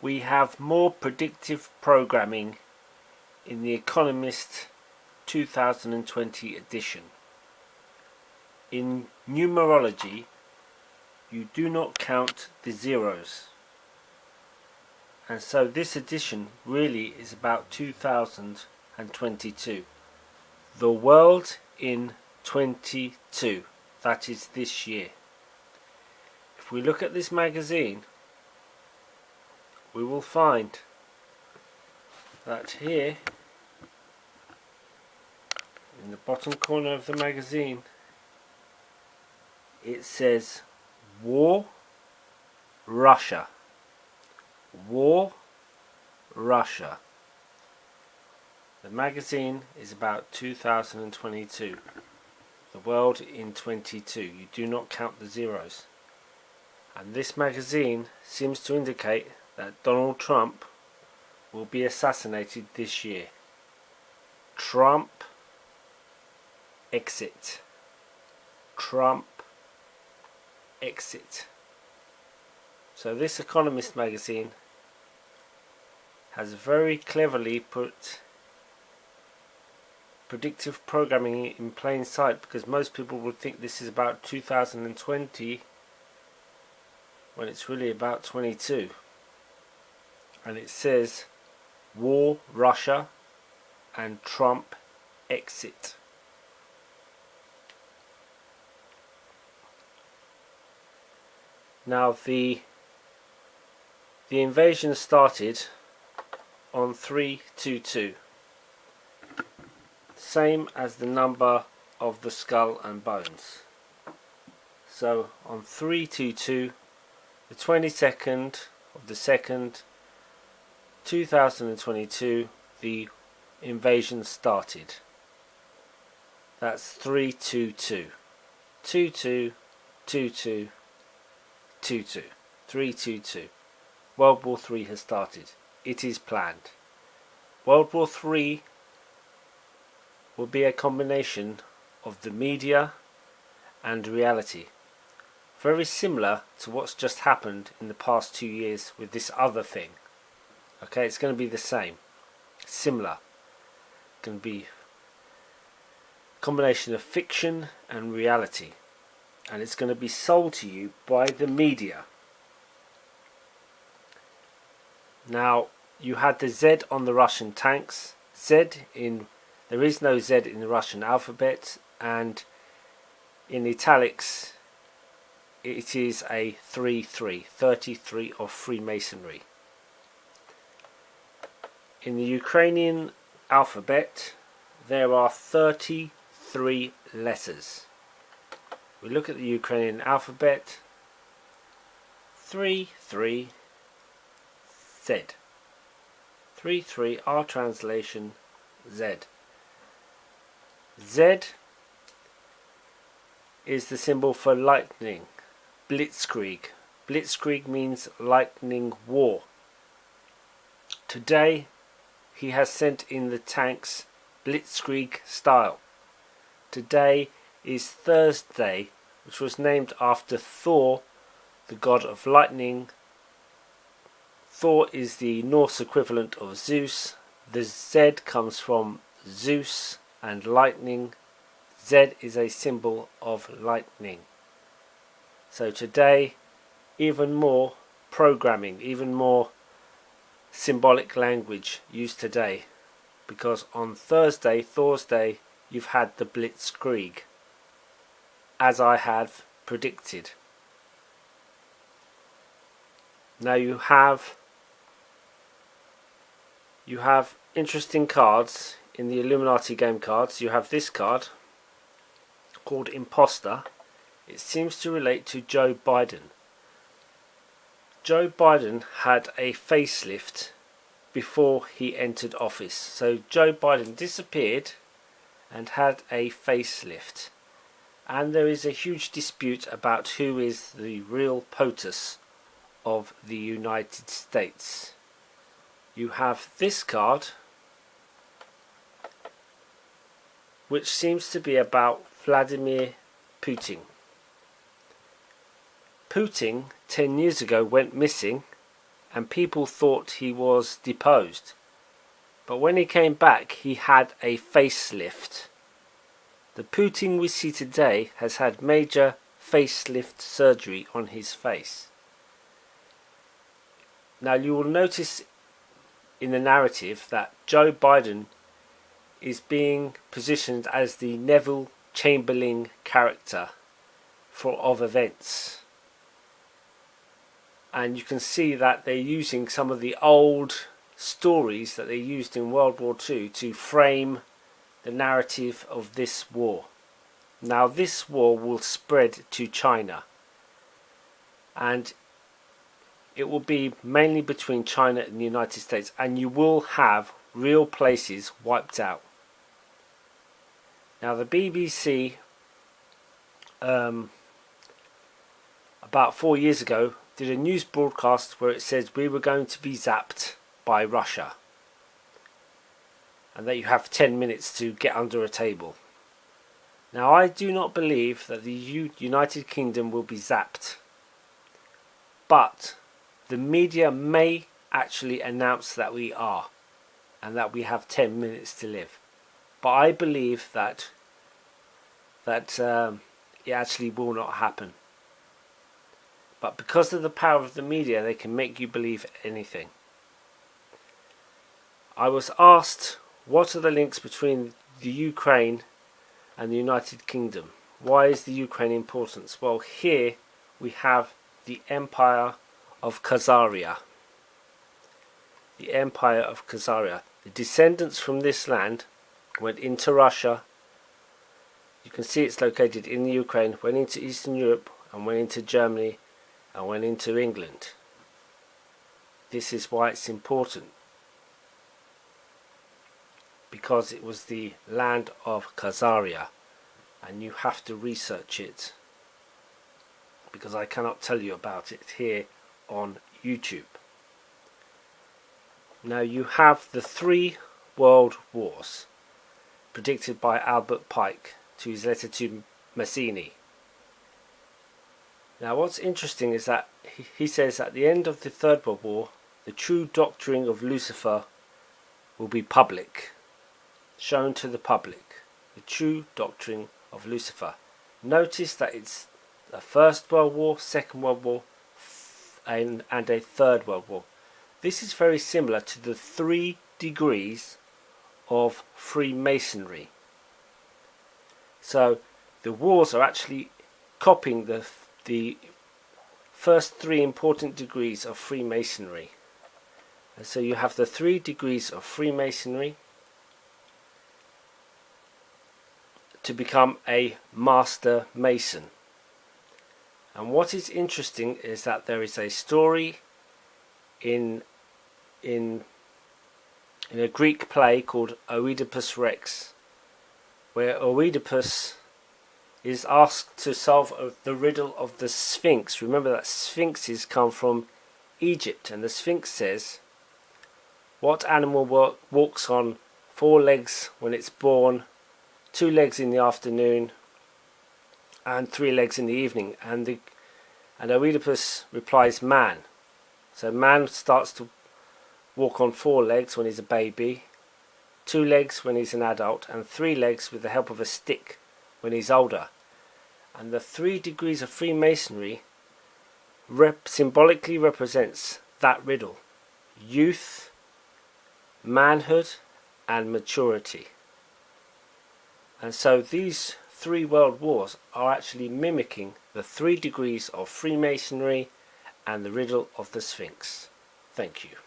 we have more predictive programming in the Economist 2020 edition. In numerology, you do not count the zeros. And so this edition really is about 2022. The world in 22. That is this year. If we look at this magazine, we will find that here, in the bottom corner of the magazine, it says War, Russia. War, Russia. The magazine is about 2022. The world in 22. You do not count the zeros. And this magazine seems to indicate that Donald Trump will be assassinated this year. Trump exit. Trump exit. So this Economist magazine has very cleverly put predictive programming in plain sight, because most people would think this is about 2020 when it's really about 22. And it says War, Russia, and Trump exit. Now the invasion started on 322, same as the number of the skull and bones. So on 322, the 22nd of the 2nd, 2022, the invasion started. That's 322. 22, 22, 22. 322. World War III has started. It is planned. World War III will be a combination of the media and reality. Very similar to what's just happened in the past 2 years with this other thing. Okay, it's going to be the same. Similar. It's going to be a combination of fiction and reality. And it's going to be sold to you by the media. Now, you had the Z on the Russian tanks. There is no Z in the Russian alphabet, and in italics it is a 33, 33 of Freemasonry. In the Ukrainian alphabet there are 33 letters. We look at the Ukrainian alphabet, 33 Z. 33 our translation Z. Z is the symbol for lightning, blitzkrieg. Blitzkrieg means lightning war. Today he has sent in the tanks blitzkrieg style. Today is Thursday, which was named after Thor, the god of lightning. Thor is the Norse equivalent of Zeus. The Z comes from Zeus and lightning. Z is a symbol of lightning. So today, even more programming, even more symbolic language used today, because on Thursday, you've had the blitzkrieg, as I have predicted. Now you have interesting cards in the Illuminati game cards. You have this card called Imposter. It seems to relate to Joe Biden. Joe Biden had a facelift before he entered office. So Joe Biden disappeared and had a facelift. And there is a huge dispute about who is the real POTUS of the United States. You have this card, which seems to be about Vladimir Putin. Putin 10 years ago went missing and people thought he was deposed. But when he came back, he had a facelift. The Putin we see today has had major facelift surgery on his face. Now you will notice in the narrative that Joe Biden is being positioned as the Neville Chamberlain character of events. And you can see that they're using some of the old stories that they used in World War II to frame the narrative of this war. Now this war will spread to China, and it will be mainly between China and the United States, and you will have real places wiped out. Now the BBC about 4 years ago did a news broadcast where it says we were going to be zapped by Russia, and that you have 10 minutes to get under a table. Now I do not believe that the United Kingdom will be zapped, but the media may actually announce that we are, and that we have 10 minutes to live. But I believe that it actually will not happen. But because of the power of the media, they can make you believe anything. I was asked, what are the links between the Ukraine and the United Kingdom? Why is the Ukraine important? Well, here we have the Empire of Khazaria. The Empire of Khazaria. The descendants from this land went into Russia. You can see it's located in the Ukraine, went into Eastern Europe, and went into Germany, and went into England. This is why it's important, because it was the land of Khazaria, and you have to research it, because I cannot tell you about it here on YouTube. Now you have the 3 world wars predicted by Albert Pike to his letter to Mazzini. Now what's interesting is that he says at the end of the Third World War, the true doctrine of Lucifer will be public, shown to the public. The true doctrine of Lucifer. Notice that it's a First World War, Second World War, and a Third World War. This is very similar to the 3 degrees of Freemasonry. So the wars are actually copying the first 3 important degrees of Freemasonry. And so you have the 3 degrees of Freemasonry to become a Master Mason. And what is interesting is that there is a story in a Greek play called Oedipus Rex, where Oedipus is asked to solve the riddle of the Sphinx. Remember that sphinxes come from Egypt, and the Sphinx says, what animal walks on 4 legs when it's born, 2 legs in the afternoon, and 3 legs in the evening? And Oedipus replies, man. So man starts to walk on 4 legs when he's a baby, 2 legs when he's an adult, and 3 legs with the help of a stick when he's older. And the 3 degrees of Freemasonry symbolically represents that riddle: youth, manhood, and maturity. And so these 3 world wars are actually mimicking the 3 degrees of Freemasonry and the riddle of the Sphinx. Thank you.